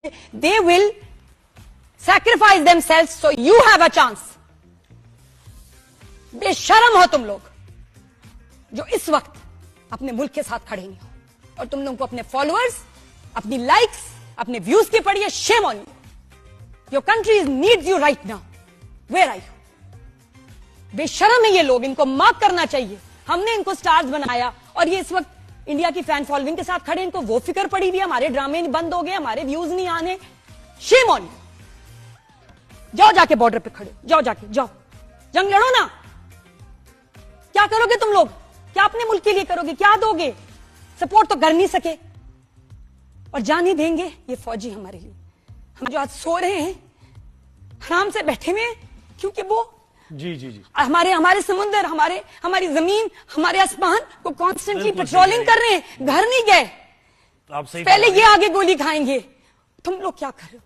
They will sacrifice themselves so you have a chance. बेशरम हो तुम लोग जो इस वक्त अपने मुल्क के साथ खड़े नहीं हो और तुम लोगों को अपने फॉलोअर्स, अपनी लाइक्स, अपने व्यूज की पड़ी है. Shame on you. Your country needs you right now. Where are you? बेशरम है ये लोग, इनको मार्क करना चाहिए. हमने इनको स्टार्स बनाया और ये इस वक्त इंडिया की फैन फॉलोइंग के साथ खड़े. इनको वो फिक्र पड़ी हुई है हमारे ड्रामे बंद हो गए, हमारे व्यूज नहीं आने. Shem on you. जाओ जाके बॉर्डर पे खड़े, जाओ जाके, जाओ जंग लड़ो ना. क्या करोगे तुम लोग? क्या अपने मुल्क के लिए करोगे? क्या दोगे? सपोर्ट तो कर नहीं सके और जान ही देंगे ये फौजी हमारे लिए. हम जो आज सो रहे हैं आराम से बैठे हुए हैं क्योंकि वो जी हमारे समुद्र, हमारी जमीन, हमारे आसमान को कॉन्स्टेंटली पेट्रोलिंग कर रहे हैं. घर नहीं गए. आप सही पहले ये आगे गोली खाएंगे. तुम लोग क्या कर रहे हो?